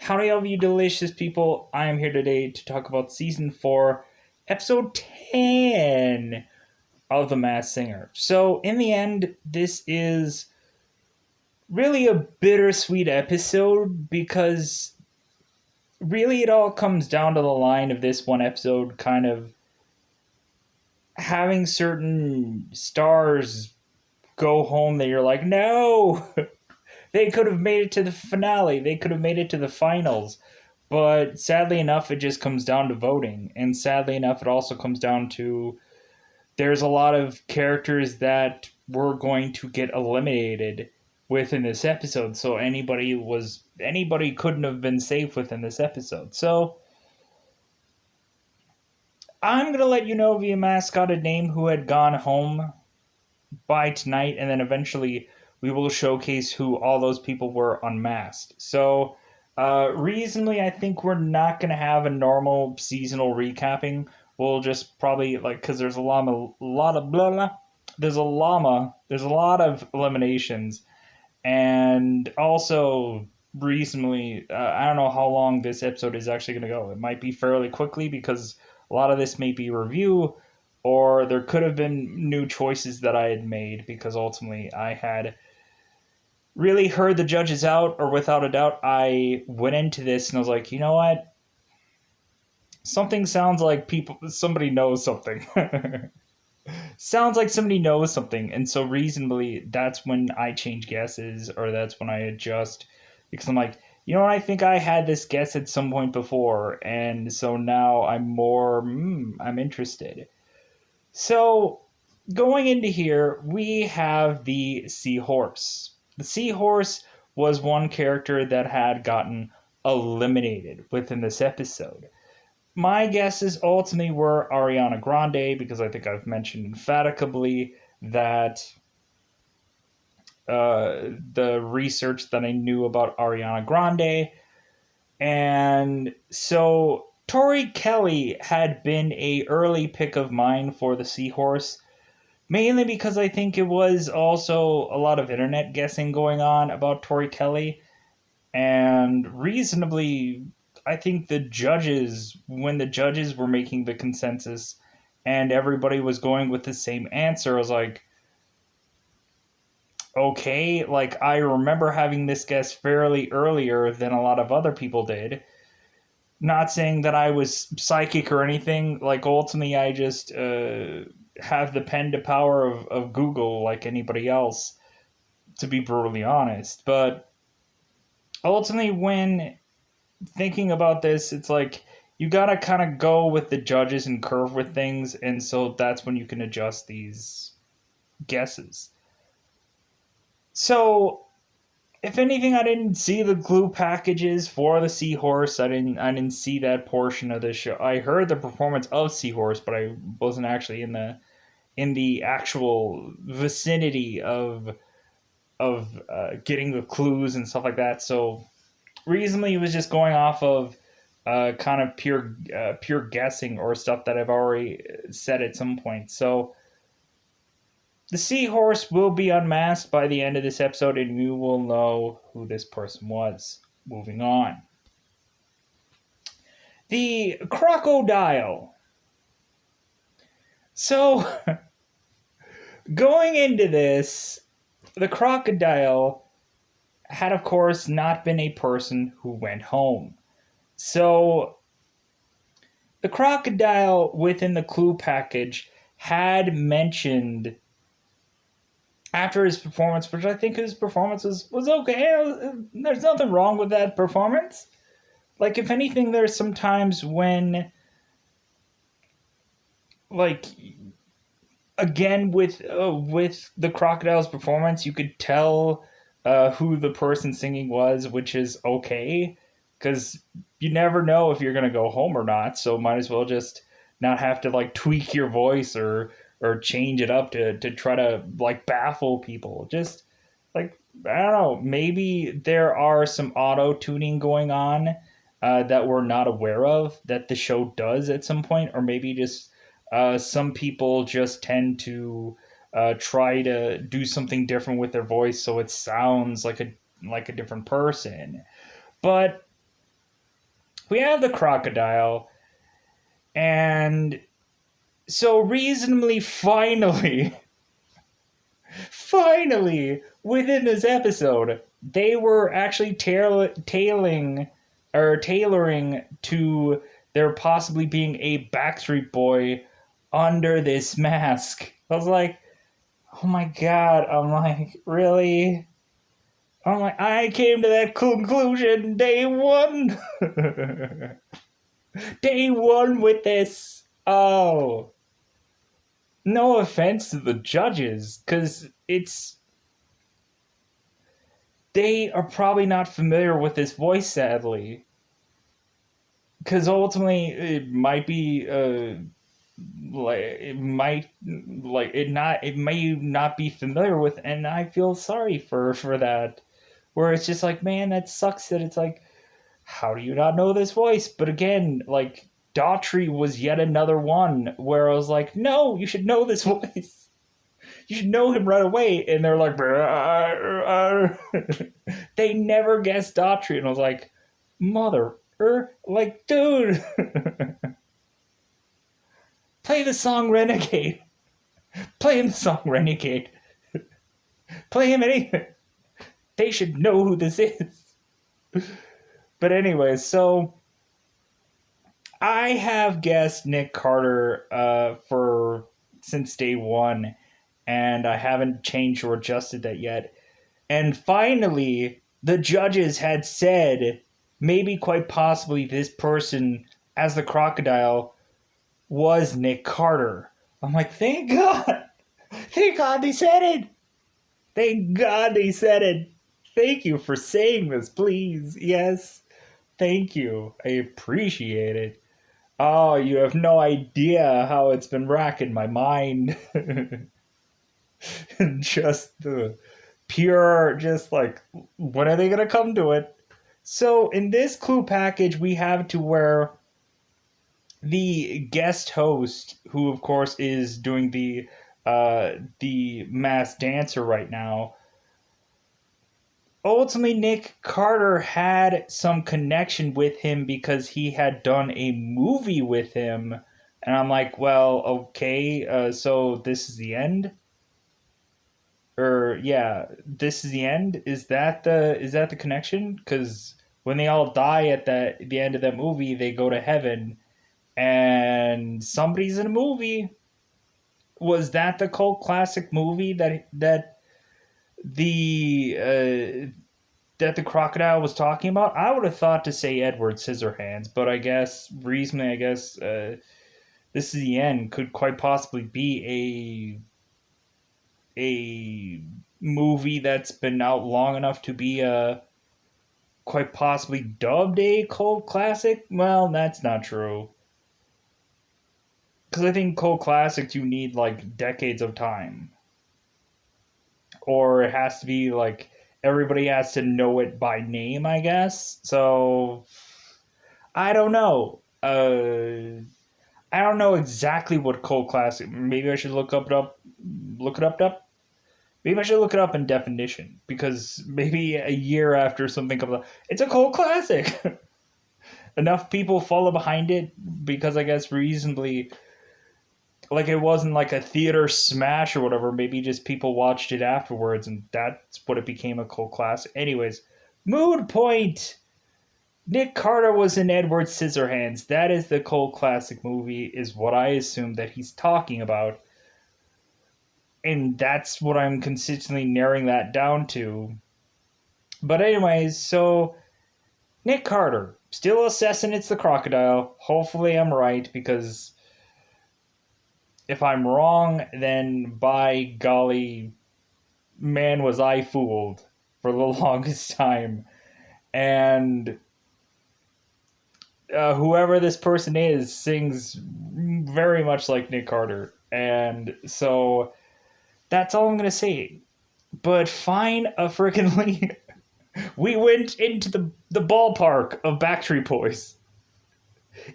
Howdy, all of you delicious people. I am here today to talk about Season 4, Episode 10 of The Masked Singer. So, in the end, this is really a bittersweet episode because really it all comes down to the line of this one episode kind of having certain stars go home that you're like, no! They could have made it to the finale. They could have made it to the finals. But sadly enough, it just comes down to voting. And sadly enough, it also comes down to there's a lot of characters that were going to get eliminated within this episode. So anybody couldn't have been safe within this episode. So I'm gonna let you know via mascotted name who had gone home by tonight, and then eventually we will showcase who all those people were unmasked. So, reasonably, I think we're not going to have a normal seasonal recapping. We'll just probably, like, because there's a lot of blah, blah. There's a lot of eliminations. And also, reasonably, I don't know how long this episode is actually going to go. It might be fairly quickly because a lot of this may be review, or there could have been new choices that I had made because ultimately I had really heard the judges out, or without a doubt, I went into this and I was like, you know what? Something sounds like somebody knows something. Sounds like somebody knows something. And so reasonably, that's when I change guesses, or that's when I adjust, because I'm like, you know what? I think I had this guess at some point before. And so now I'm interested. So, going into here, we have the Seahorse. The Seahorse was one character that had gotten eliminated within this episode. My guesses ultimately were Ariana Grande, because I think I've mentioned emphatically that the research that I knew about Ariana Grande. And so Tori Kelly had been a early pick of mine for the Seahorse, mainly because I think it was also a lot of internet guessing going on about Tori Kelly. And reasonably, I think when the judges were making the consensus and everybody was going with the same answer, I was like, okay, like I remember having this guess fairly earlier than a lot of other people did. Not saying that I was psychic or anything. Like, ultimately, I just have the pen to power of Google like anybody else, to be brutally honest. But ultimately, when thinking about this, it's like you gotta kind of go with the judges and curve with things, and so that's when you can adjust these guesses. So, if anything, I didn't see the glue packages for the Seahorse. I didn't see that portion of the show. I heard the performance of Seahorse, but I wasn't actually in the actual vicinity of getting the clues and stuff like that. So reasonably, it was just going off of kind of pure guessing or stuff that I've already said at some point. So the Seahorse will be unmasked by the end of this episode, and you will know who this person was. Moving on. The Crocodile. So, going into this, the Crocodile had, of course, not been a person who went home. So, the Crocodile within the clue package had mentioned after his performance, which I think his performance was okay. There's nothing wrong with that performance. Like, if anything, there's some times when, like, again, with the Crocodile's performance, you could tell who the person singing was, which is okay, because you never know if you're going to go home or not, so might as well just not have to, like, tweak your voice or change it up to try to, like, baffle people. Just, like, I don't know, maybe there are some auto tuning going on that we're not aware of that the show does at some point, or maybe just some people just tend to try to do something different with their voice so it sounds like a different person. But we have the Crocodile, and so reasonably finally, within this episode, they were actually tailoring to there possibly being a Backstreet Boy under this mask. I was like, oh my god. I'm like, really? I'm like, I came to that conclusion day one. Day one with this. Oh. No offense to the judges, because they are probably not familiar with this voice, sadly. Because ultimately, it might be it may not be familiar with, and I feel sorry for that. Where it's just like, man, that sucks. That it's like, how do you not know this voice? But again, like Daughtry was yet another one where I was like, no, you should know this voice. You should know him right away. And they're like, they never guessed Daughtry, and I was like, like, dude, play the song Renegade. Play him the song Renegade. Play him anything. They should know who this is. But anyway, so I have guessed Nick Carter for since day one, and I haven't changed or adjusted that yet. And finally, the judges had said maybe quite possibly this person as the Crocodile was Nick Carter. I'm like, thank God. Thank God they said it. Thank God they said it. Thank you for saying this, please. Yes. Thank you. I appreciate it. Oh, you have no idea how it's been racking my mind. Just the pure, just like, when are they going to come to it? So in this clue package, we have to where the guest host, who of course is doing the masked dancer right now, ultimately Nick Carter had some connection with him because he had done a movie with him. And I'm like, well, okay, so this is the end? Or yeah, this is the end? Is that the connection? Because when they all die at the end of that movie, they go to heaven, and somebody's in a movie. Was that the cult classic movie the that the Crocodile was talking about? I would have thought to say Edward Scissorhands, but I guess reasonably, this is the end could quite possibly be a movie that's been out long enough to be quite possibly dubbed a cult classic. Well, that's not true, because I think cult classics you need like decades of time, or it has to be like everybody has to know it by name, I guess. So I don't know. I don't know exactly what cult classic. Maybe I should look it up. Maybe I should look it up in definition, because maybe a year after something comes up, it's a cult classic. Enough people follow behind it because I guess reasonably, like, it wasn't like a theater smash or whatever. Maybe just people watched it afterwards, and that's what it became, a cult classic. Anyways, mood point. Nick Carter was in Edward Scissorhands. That is the cult classic movie, is what I assume that he's talking about. And that's what I'm consistently narrowing that down to. But anyways, so Nick Carter, still assessing it's the Crocodile. Hopefully I'm right, because if I'm wrong, then by golly, man, was I fooled for the longest time. And whoever this person is sings very much like Nick Carter. And so that's all I'm going to say. But fine, freaking we went into the ballpark of Backstreet Boys.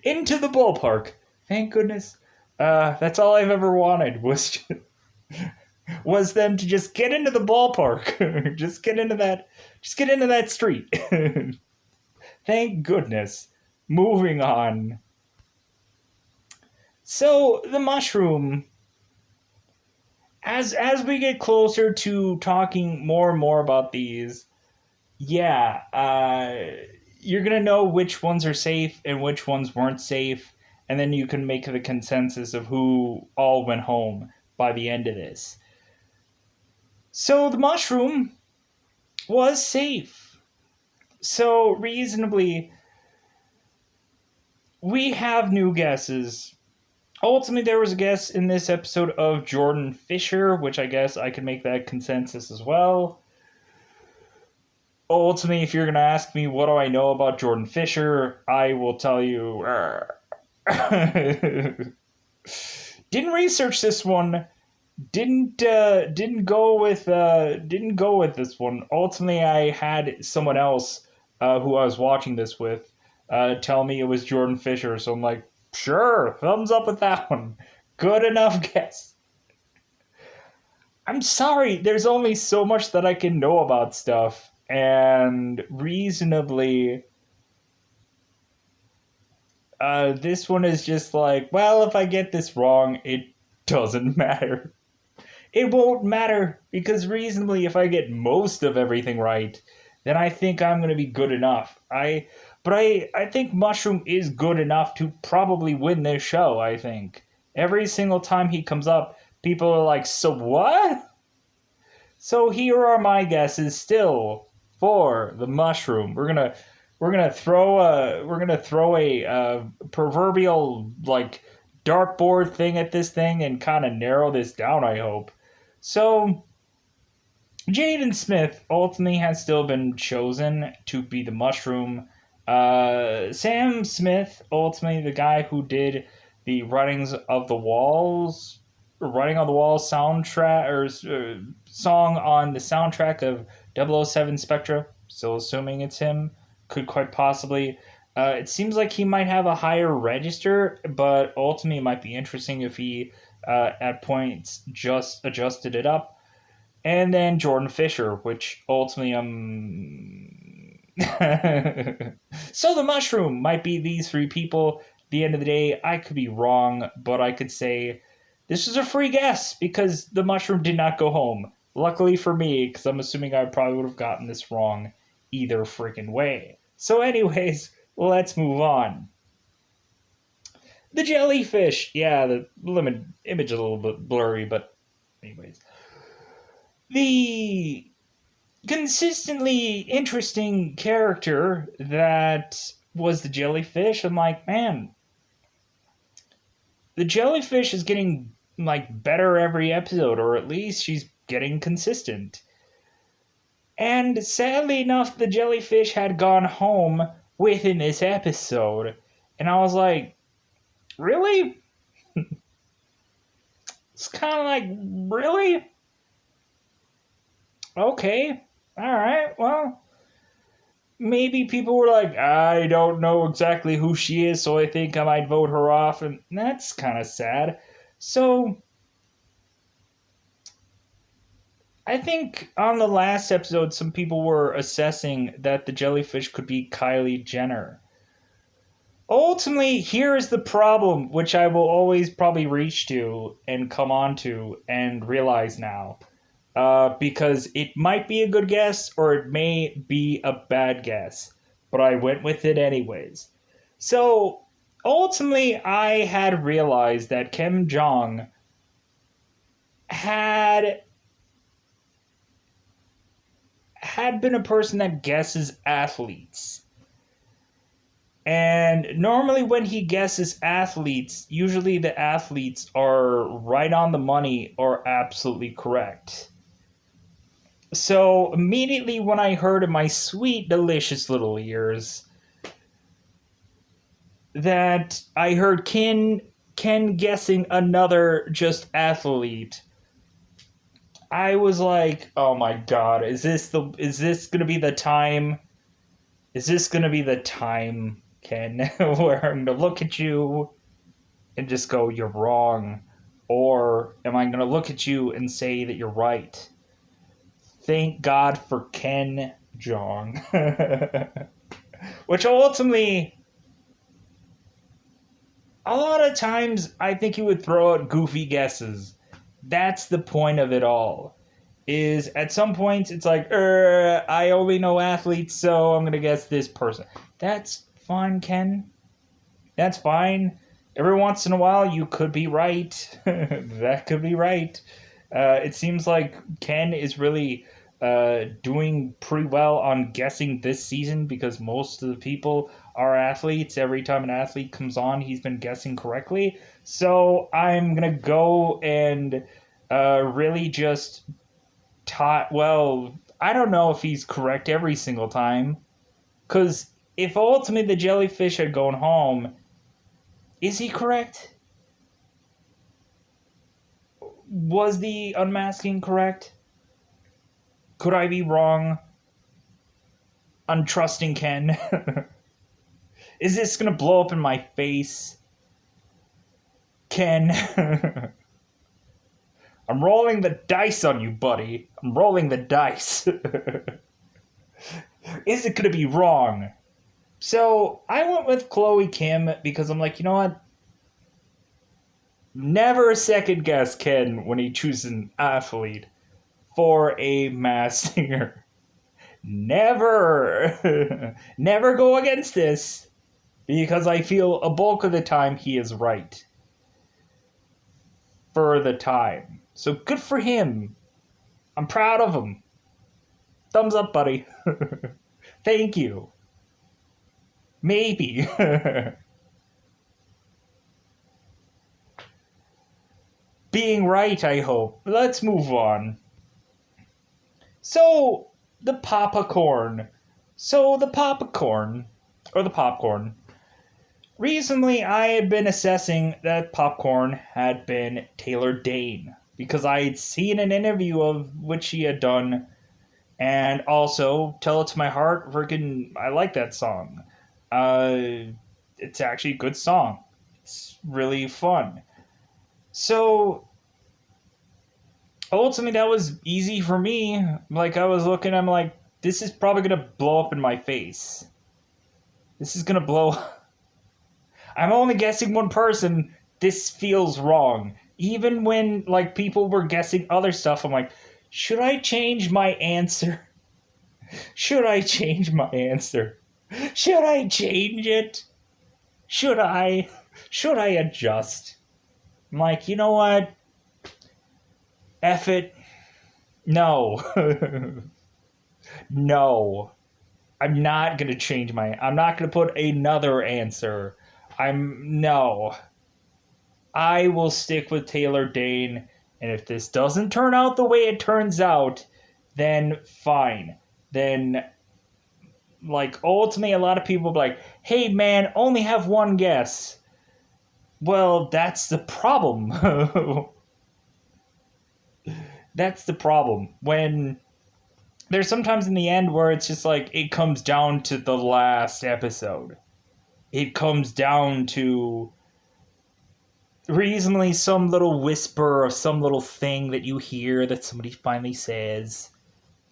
Into the ballpark. Thank goodness. That's all I've ever wanted was them to just get into the ballpark. Just get into that street. Thank goodness. moving on. So the mushroom, as we get closer to talking more and more about these, yeah, you're gonna know which ones are safe and which ones weren't safe, and then you can make the consensus of who all went home by the end of this. So the mushroom was safe. So reasonably, we have new guesses. Ultimately, there was a guess in this episode of Jordan Fisher, which I guess I could make that consensus as well. Ultimately, if you're going to ask me what do I know about Jordan Fisher, I will tell you. Didn't research this one. Didn't go with this one. Ultimately, I had someone else who I was watching this with tell me it was Jordan Fisher. So I'm like, sure, thumbs up with that one. Good enough guess. I'm sorry, there's only so much that I can know about stuff, and reasonably, this one is just like, well, if I get this wrong, it doesn't matter. It won't matter, because reasonably, if I get most of everything right, then I think I'm going to be good enough. But I think Mushroom is good enough to probably win this show, I think. Every single time he comes up, people are like, so what? So here are my guesses still for the Mushroom. We're gonna throw a proverbial like dartboard thing at this thing and kind of narrow this down, I hope. So Jaden Smith ultimately has still been chosen to be the Mushroom. Sam Smith, ultimately the guy who did the Writing on the Walls soundtrack or song on the soundtrack of 007 Spectra. Still assuming it's him. Could quite possibly. It seems like he might have a higher register, but ultimately it might be interesting if he at points just adjusted it up. And then Jordan Fisher, which ultimately so the Mushroom might be these three people. At the end of the day, I could be wrong, but I could say this is a free guess because the Mushroom did not go home. Luckily for me, because I'm assuming I probably would have gotten this wrong either freaking way. So anyways, let's move on. The Jellyfish. Yeah, the image is a little bit blurry, but anyways. The consistently interesting character that was the Jellyfish. I'm like, man, the Jellyfish is getting like better every episode, or at least she's getting consistent. And sadly enough, the Jellyfish had gone home within this episode. And I was like, really? It's kind of like, really? Okay, alright, well, maybe people were like, I don't know exactly who she is, so I think I might vote her off, and that's kind of sad. So, I think on the last episode, some people were assessing that the Jellyfish could be Kylie Jenner. Ultimately, here is the problem, which I will always probably reach to and come on to and realize now. Because it might be a good guess or it may be a bad guess, but I went with it anyways. So ultimately, I had realized that Kim Jong had been a person that guesses athletes. And normally, when he guesses athletes, usually the athletes are right on the money or absolutely correct. So immediately when I heard in my sweet, delicious little ears that I heard Ken guessing another just athlete, I was like, "Oh my god, is this gonna be the time? Is this gonna be the time, Ken, where I'm gonna look at you and just go, you're wrong, or am I gonna look at you and say that you're right?" Thank God for Ken Jong. Which ultimately, A lot of times, I think he would throw out goofy guesses. That's the point of it all. Is at some points it's like, I only know athletes, so I'm gonna guess this person. That's fine, Ken. That's fine. Every once in a while, you could be right. That could be right. It seems like Ken is really doing pretty well on guessing this season because most of the people are athletes. Every time an athlete comes on, he's been guessing correctly. So I'm going to go and really just well, I don't know if he's correct every single time. Because if ultimately the jellyfish had gone home, is he correct? Was the unmasking correct? Could I be wrong? Untrusting Ken. Is this gonna blow up in my face? Ken. I'm rolling the dice on you, buddy. I'm rolling the dice. Is it gonna be wrong? So I went with Chloe Kim because I'm like, you know what? Never second guess Ken when he chooses an athlete for a Masked Singer. Never, never go against this because I feel a bulk of the time he is right. For the time. So good for him. I'm proud of him. Thumbs up, buddy. Thank you. Maybe. Being right, I hope. Let's move on. So, the popcorn. Or the popcorn. Recently, I had been assessing that popcorn had been Taylor Dane. Because I had seen an interview of which she had done. And also, Tell It to My Heart, freaking, I like that song. It's actually a good song. It's really fun. So, ultimately, that was easy for me. Like, I was looking, I'm like, this is probably going to blow up in my face. This is going to blow. I'm only guessing one person. This feels wrong. Even when, like, people were guessing other stuff, I'm like, should I change my answer? Should I change my answer? Should I change it? Should I? Should I adjust? I'm like, you know what? F it. No. No. I'm not going to change I'm not going to put another answer. No. I will stick with Taylor Dane, and if this doesn't turn out the way it turns out, then fine. Then, like, ultimately, a lot of people be like, hey, man, only have one guess. Well, that's the problem. That's the problem. When there's sometimes in the end where it's just like it comes down to the last episode. It comes down to reasonably some little whisper of some little thing that you hear that somebody finally says.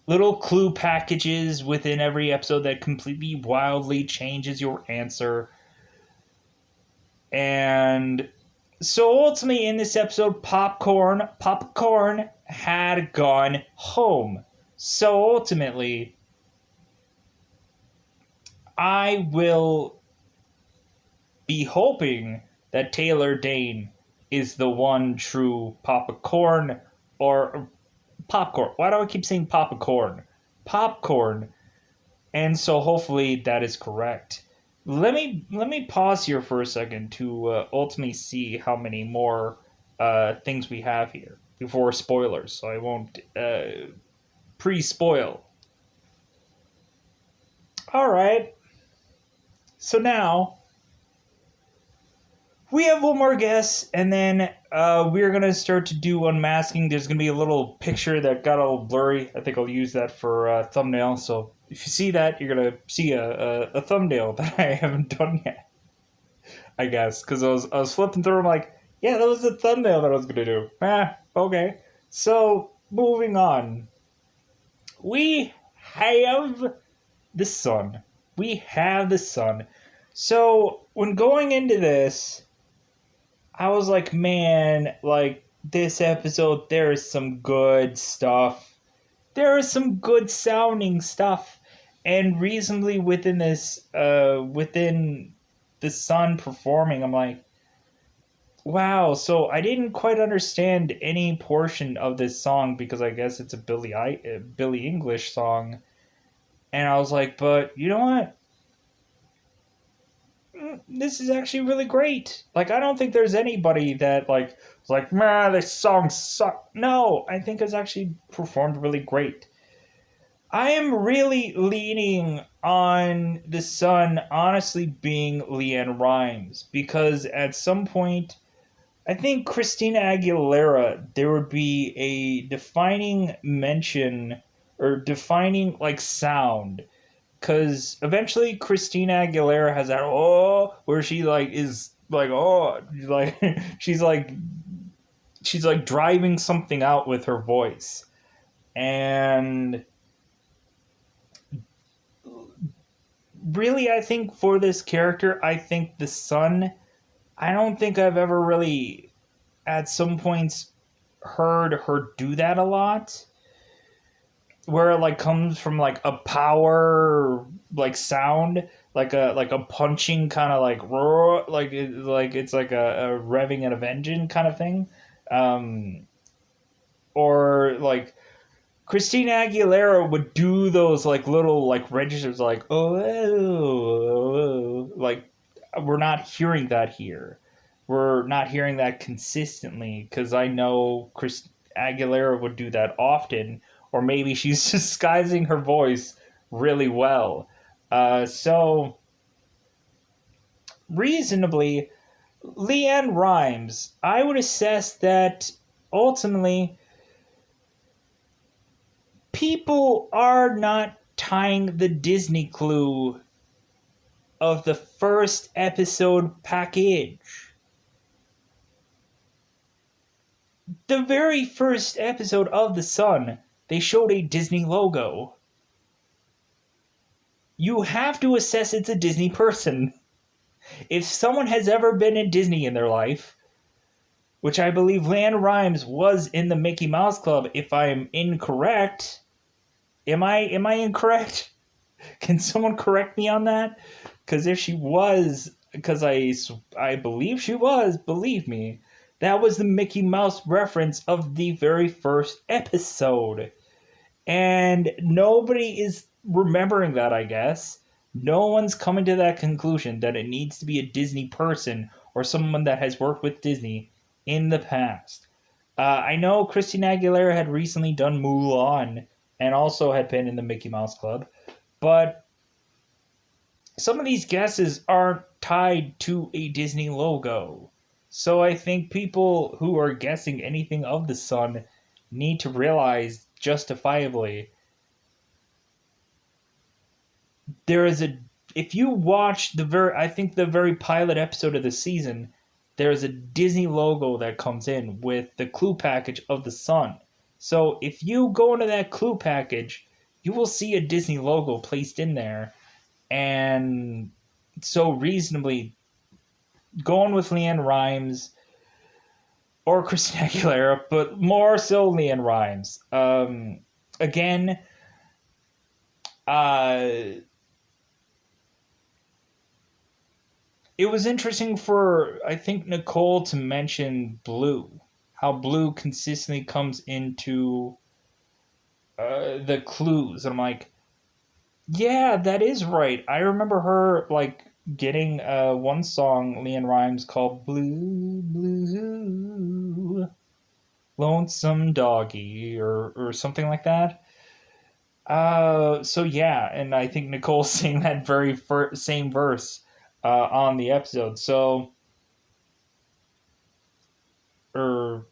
Little clue packages within every episode that completely wildly changes your answer. And so ultimately in this episode, Popcorn had gone home. So ultimately, I will be hoping that Taylor Dane is the one true Popcorn, or Popcorn. Why do I keep saying Popcorn? Popcorn. And so hopefully that is correct. Let me pause here for a second to ultimately see how many more things we have here before spoilers, so I won't pre-spoil. All right. So now we have one more guess, and then we're gonna start to do unmasking. There's gonna be a little picture that got all blurry. I think I'll use that for a thumbnail. So if you see that, you're gonna see a thumbnail that I haven't done yet. I guess because I was flipping through. I'm like, yeah, that was the thumbnail that I was gonna do. Okay. So moving on, we have the sun. We have the sun. So when going into this, I was like, man, like this episode, there is some good stuff. There is some good sounding stuff, and reasonably within the sun performing, I'm like, wow. So I didn't quite understand any portion of this song because I guess it's a Billie English song, and I was like, but you know what? This is actually really great. Like, I don't think there's anybody that like was like, man, this song sucks. No, I think it's actually performed really great. I am really leaning on the Sun honestly being Leanne Rhymes because at some point, I think Christina Aguilera, there would be a defining mention or defining like sound because eventually Christina Aguilera has that where she like is like like she's like she's like driving something out with her voice. And really, I think for this character, I think the Sun, I don't think I've ever really at some points heard her do that a lot, where it like comes from like a power like sound, like a punching kind of like roar, like it's like a revving of an engine kind of thing. um or like Christina Aguilera would do those like little like registers like like we're not hearing that here. We're not hearing that consistently because I know Chris Aguilera would do that often, or maybe she's disguising her voice really well. So reasonably, Leanne Rhymes, I would assess that ultimately people are not tying the Disney clue of the first episode package. The very first episode of The Sun, they showed a Disney logo. You have to assess it's a Disney person. If someone has ever been in Disney in their life, which I believe Leanne Rhymes was in the Mickey Mouse Club, if I'm incorrect. Am I incorrect? Can someone correct me on that? Because if she was, because I believe she was, believe me, that was the Mickey Mouse reference of the very first episode. And nobody is remembering that, I guess. No one's coming to that conclusion that it needs to be a Disney person or someone that has worked with Disney in the past. I know Christina Aguilera had recently done Mulan and also had been in the Mickey Mouse Club, but some of these guesses aren't tied to a Disney logo. So I think people who are guessing anything of the Sun need to realize justifiably there is a if you watch I think the very pilot episode of the season, there's a Disney logo that comes in with the clue package of the Sun. So if you go into that clue package, you will see a Disney logo placed in there. And so reasonably going with Leanne Rhymes or Christina Aguilera, but more so Leanne Rhymes. Again, uh, it was interesting for I think Nicole to mention Blue, how Blue consistently comes into the clues. And I'm like, yeah, that is right. I remember her like getting one song Leanne Rhymes called "Blue Blue Lonesome Doggy" or something like that. So yeah, and I think Nicole sang that very same verse on the episode. Er,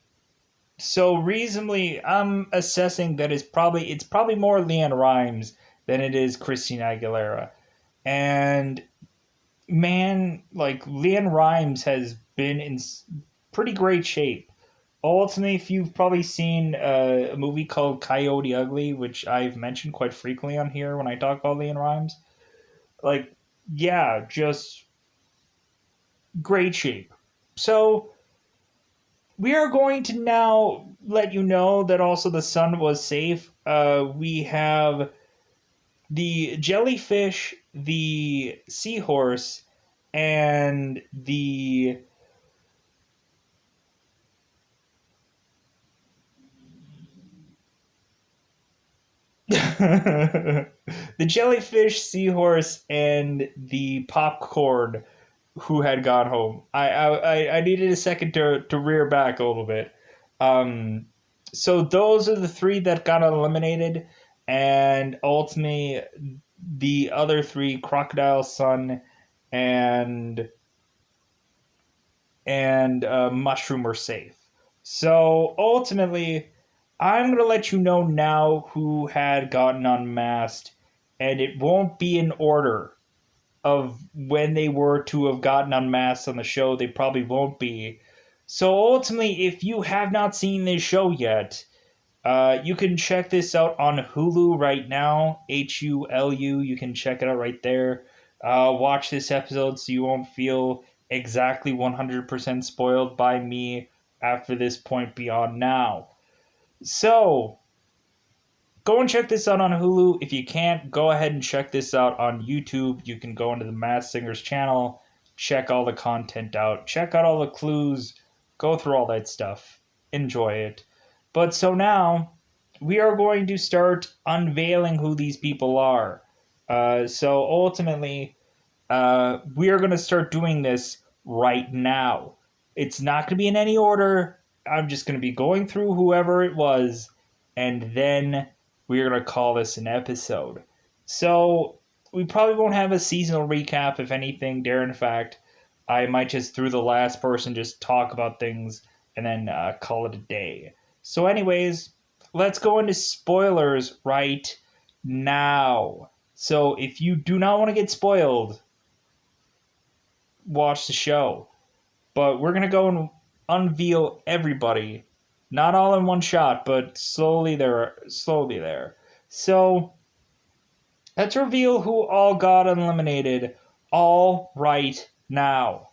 so reasonably, I'm assessing that it's probably more Leanne Rhymes than it is Christina Aguilera. And man, like Leanne Rhymes has been in pretty great shape. Ultimately, if you've probably seen a movie called Coyote Ugly, which I've mentioned quite frequently on here when I talk about Leanne Rhymes, like, yeah, just great shape. So we are going to now let you know that also the sun was safe. We have the jellyfish, the seahorse, and the the jellyfish, seahorse, and the popcorn who had gone home. I needed a second to rear back a little bit. Um, so those are the three that got eliminated, and ultimately the other three, Crocodile, Sun, and Mushroom, were safe. So ultimately, I'm going to let you know now who had gotten unmasked, and it won't be in order of when they were to have gotten unmasked on the show. They probably won't be. So ultimately, if you have not seen this show yet, you can check this out on Hulu right now. HULU. You can check it out right there. Watch this episode so you won't feel exactly 100% spoiled by me after this point beyond now. So, go and check this out on Hulu. If you can't, go ahead and check this out on YouTube. You can go into the Masked Singers channel, check all the content out, check out all the clues, go through all that stuff. Enjoy it. But so now, we are going to start unveiling who these people are. So ultimately, we are going to start doing this right now. It's not going to be in any order. I'm just going to be going through whoever it was, and then we're going to call this an episode. So we probably won't have a seasonal recap, if anything. Dare in fact, I might just, through the last person, just talk about things and then call it a day. So, anyways, let's go into spoilers right now. So, if you do not want to get spoiled, watch the show. But we're going to go and unveil everybody. Not all in one shot, but slowly there. So, let's reveal who all got eliminated all right now.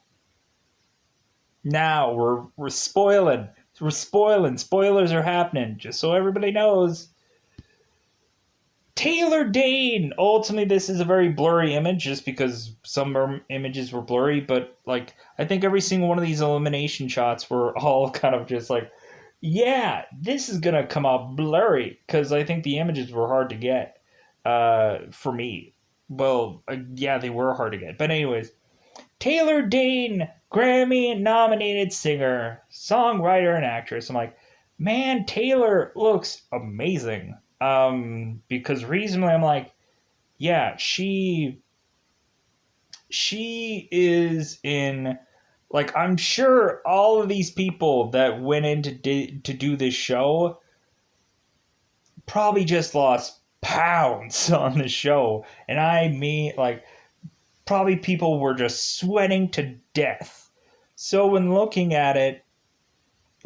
Now, we're spoiling. We're spoiling. Spoilers are happening, just so everybody knows. Taylor Dane. Ultimately, this is a very blurry image, just because some images were blurry. But like, I think every single one of these elimination shots were all kind of just like, yeah, this is gonna come out blurry, because I think the images were hard to get. For me, well, yeah, they were hard to get. But anyways, Taylor Dane, Grammy-nominated singer, songwriter, and actress. I'm like, man, Taylor looks amazing. Because reasonably, I'm like, yeah, she is in. Like, I'm sure all of these people that went in to do this show probably just lost pounds on the show, and I mean, like, probably people were just sweating to death. So when looking at it,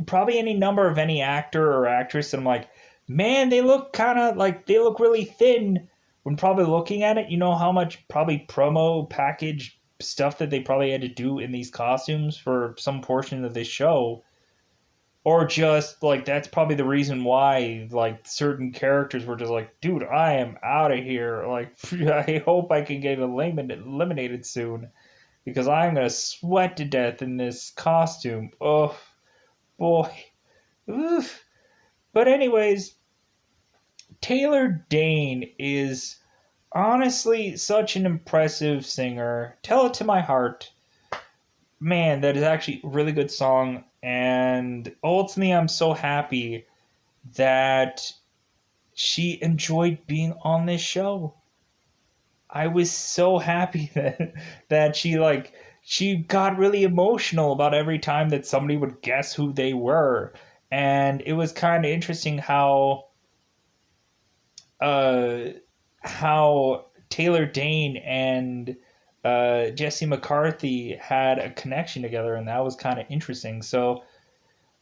probably any number of any actor or actress, and I'm like, man, they look kind of like they look really thin. When probably looking at it, you know how much probably promo package stuff that they probably had to do in these costumes for some portion of this show. Or just like that's probably the reason why like certain characters were just like, dude, I am out of here. Like, I hope I can get eliminated soon, because I'm gonna sweat to death in this costume. Oh boy. Oof. But anyways, Taylor Dane is honestly such an impressive singer. Tell It to My Heart. Man, that is actually a really good song. And ultimately, I'm so happy that she enjoyed being on this show. I was so happy that she got really emotional about every time that somebody would guess who they were. And it was kind of interesting uh how Taylor Dane and Jesse McCarthy had a connection together, and that was kind of interesting. So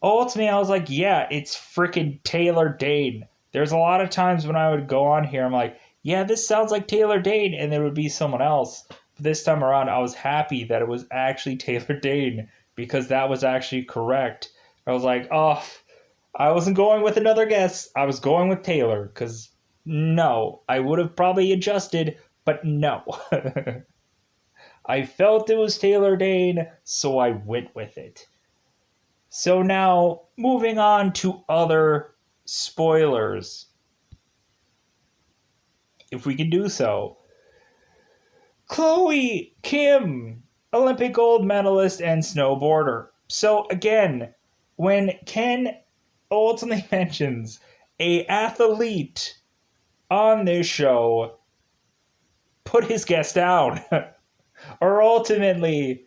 ultimately, I was like, yeah, it's freaking Taylor Dane. There's a lot of times when I would go on here, I'm like, yeah, this sounds like Taylor Dane, and there would be someone else. But this time around, I was happy that it was actually Taylor Dane, because that was actually correct. I was like, oh, I wasn't going with another guess. I was going with Taylor, because no, I would have probably adjusted, but no. I felt it was Taylor Dane, so I went with it. So now, moving on to other spoilers, if we can do so. Chloe Kim, Olympic gold medalist and snowboarder. So again, when Ken ultimately mentions a athlete on this show, put his guess down. Or ultimately,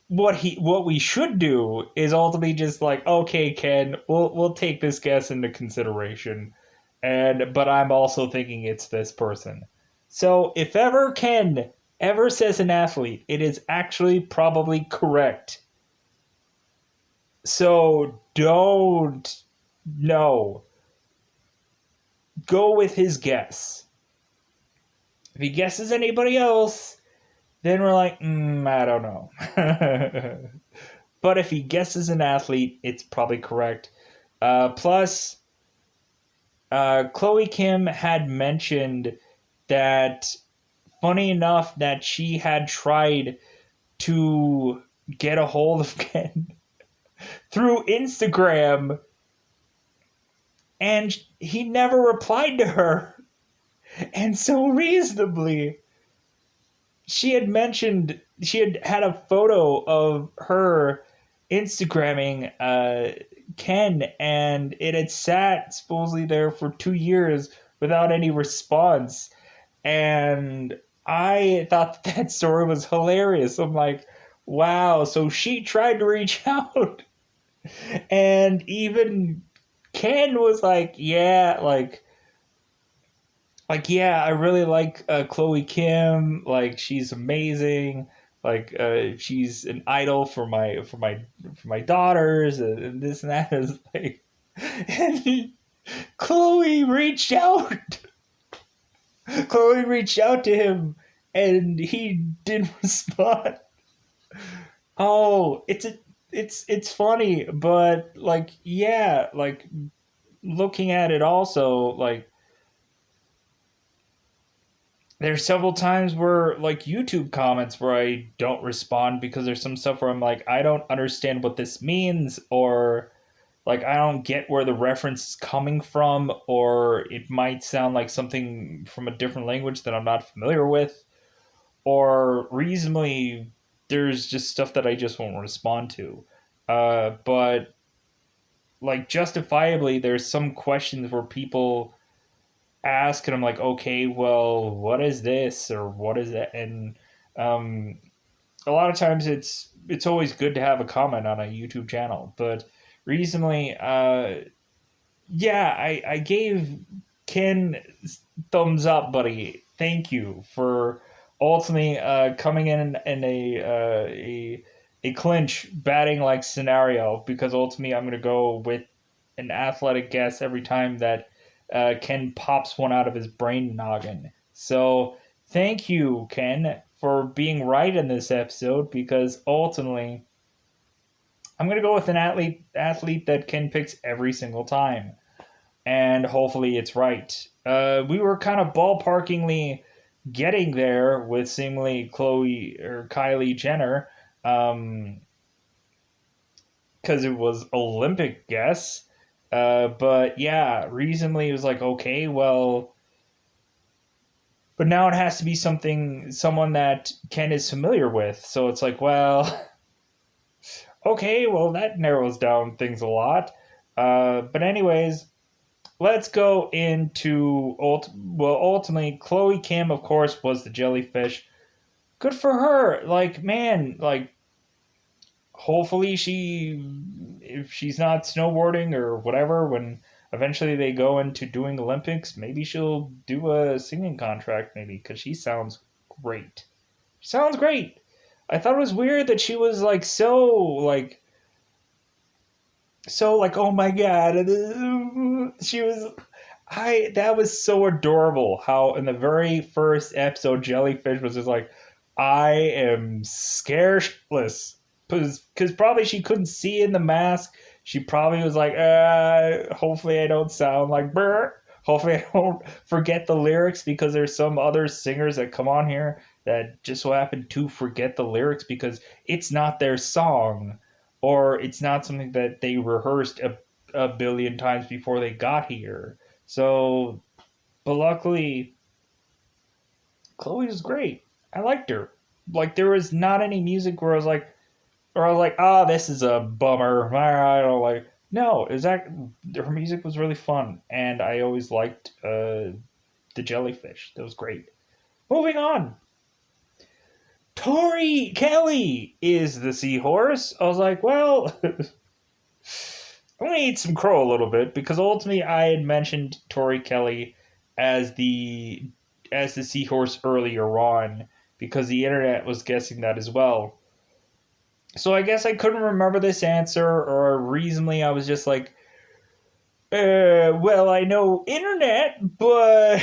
what we should do is ultimately just like, okay, Ken, we'll take this guess into consideration, but I'm also thinking it's this person. So if ever Ken ever says an athlete, it is actually probably correct. So don't no. Go with his guess. If he guesses anybody else, then we're like, I don't know. But if he guesses an athlete, it's probably correct. Plus, Chloe Kim had mentioned that, funny enough, that she had tried to get a hold of Ken through Instagram, and he never replied to her. And so reasonably, she had mentioned she had a photo of her Instagramming Ken, and it had sat supposedly there for 2 years without any response. And I thought that story was hilarious. I'm like, wow, so she tried to reach out, and even Ken was like, yeah, yeah, I really like Chloe Kim. Like, she's amazing. Like, she's an idol for my daughters, and this and that. Is like, and Chloe reached out. Chloe reached out to him, and he didn't respond. Oh, it's funny, but like, yeah, like looking at it also, like there's several times where like YouTube comments where I don't respond because there's some stuff where I'm like, I don't understand what this means, or like I don't get where the reference is coming from, or it might sound like something from a different language that I'm not familiar with, or reasonably there's just stuff that I just won't respond to. But like justifiably there's some questions where people ask and I'm like, okay, well, what is this or what is that? And um, a lot of times it's always good to have a comment on a YouTube channel. But recently, yeah, I gave Ken thumbs up, buddy. Thank you for ultimately coming in a clinch batting like scenario, because ultimately I'm gonna go with an athletic guess every time that Ken pops one out of his brain noggin. So thank you, Ken, for being right in this episode, because ultimately I'm gonna go with an athlete that Ken picks every single time, and hopefully it's right. We were kind of ballparkingly getting there with seemingly Chloe or Kylie Jenner, because it was Olympic guess. But yeah, recently it was like, okay, well, but now it has to be someone that Ken is familiar with. So it's like, well, okay, well, that narrows down things a lot. But anyways, let's go into ultimately Chloe Kim, of course, was the jellyfish. Good for her. Like, man, like hopefully if she's not snowboarding or whatever, when eventually they go into doing Olympics, maybe she'll do a singing contract, maybe, because she sounds great. She sounds great. I thought it was weird that she was like so like, oh my god, she was. That was so adorable how in the very first episode Jellyfish was just like, I am scareless. because probably she couldn't see in the mask. She probably was like, hopefully I don't sound like brr. Hopefully I don't forget the lyrics, because there's some other singers that come on here that just so happen to forget the lyrics because it's not their song, or it's not something that they rehearsed a billion times before they got here. So, but luckily, Chloe was great. I liked her. Like, there was not any music where I was like, ah, this is a bummer. I don't like. No, it was that her music was really fun, and I always liked the Jellyfish. That was great. Moving on. Tori Kelly is the seahorse. I was like, well, I'm gonna eat some crow a little bit, because ultimately I had mentioned Tori Kelly as the seahorse earlier on, because the internet was guessing that as well. So I guess I couldn't remember this answer, or reasonably I was just like, well, I know internet, but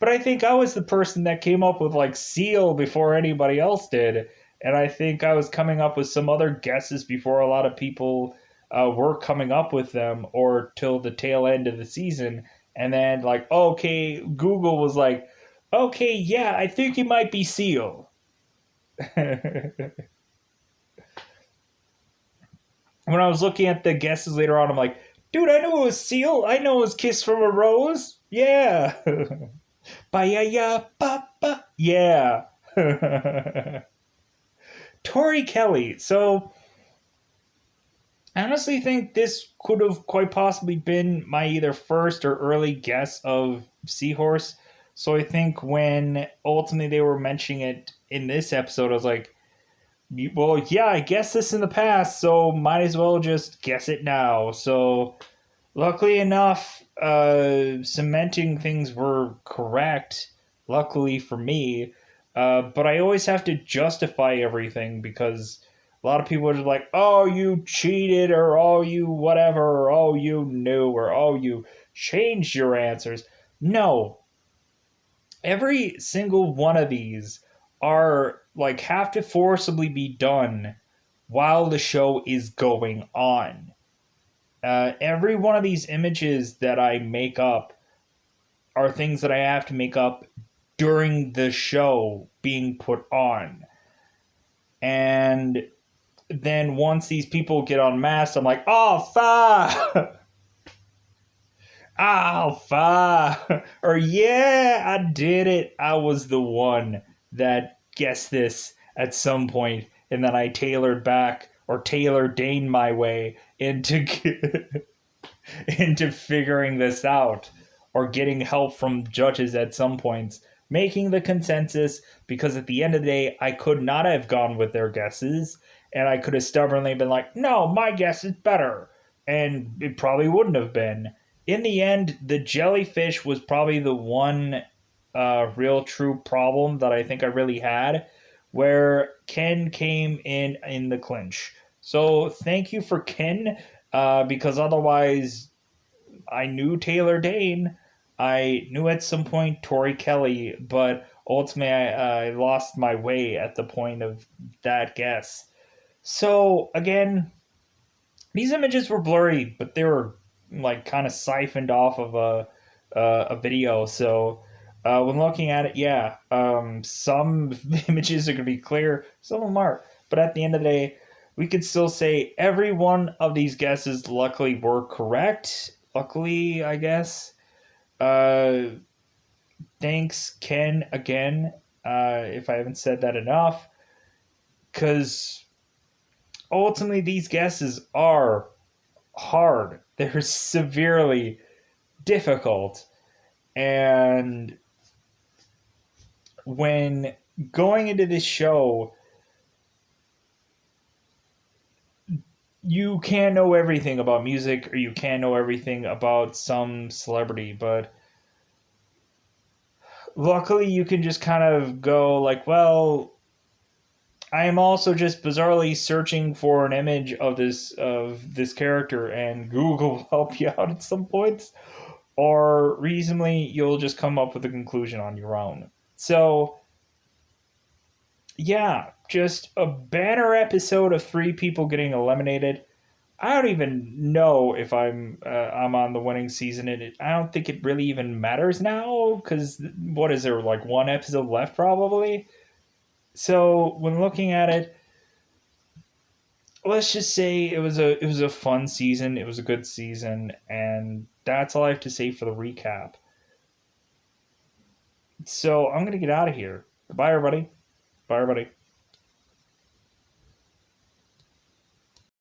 but I think I was the person that came up with like seal before anybody else did, and I think I was coming up with some other guesses before a lot of people were coming up with them, or till the tail end of the season, and then like, okay, Google was like, okay, yeah, I think it might be seal. When I was looking at the guesses later on, I'm like, dude, I know it was seal. I know it was kiss from a rose. Yeah. Ba ya ya ba ba. Yeah. Tori Kelly. So I honestly think this could have quite possibly been my either first or early guess of Seahorse. So I think when ultimately they were mentioning it in this episode, I was like, well, yeah, I guessed this in the past, so might as well just guess it now. So luckily enough, cementing things were correct, luckily for me. But I always have to justify everything, because a lot of people are just like, oh, you cheated, or oh, you whatever, or oh, you knew, or oh, you changed your answers. No. Every single one of these are like have to forcibly be done while the show is going on. Every one of these images that I make up are things that I have to make up during the show being put on. And then once these people get unmasked, I'm like, oh, fuck! Alpha! Or yeah, I did it. I was the one that guessed this at some point, and then I tailored back, or tailored Dane my way into into figuring this out, or getting help from judges at some points, making the consensus, because at the end of the day, I could not have gone with their guesses, and I could have stubbornly been like, no, my guess is better. And it probably wouldn't have been. In the end, the Jellyfish was probably the one real true problem that I think I really had, where Ken came in the clinch. So thank you for Ken, because otherwise I knew Taylor Dane. I knew at some point Tori Kelly, but ultimately I lost my way at the point of that guess. So again, these images were blurry, but they were like kind of siphoned off of a video. So when looking at it, yeah, some images are going to be clear, some of them aren't. But at the end of the day, we could still say every one of these guesses luckily were correct. Luckily, I guess. Uh, Thanks, Ken, again, if I haven't said that enough. Because ultimately, these guesses are hard. They're severely difficult. And when going into this show, you can't know everything about music, or you can't know everything about some celebrity, but luckily you can just kind of go like, well, I am also just bizarrely searching for an image of this character, and Google will help you out at some points, or reasonably you'll just come up with a conclusion on your own. So yeah, just a banner episode of 3 people getting eliminated. I don't even know if I'm on the winning season. I don't think it really even matters now because what is there, like 1 episode left probably. So when looking at it, let's just say it was a fun season. It was a good season, and that's all I have to say for the recap. So I'm gonna get out of here. Goodbye, everybody. Bye, everybody.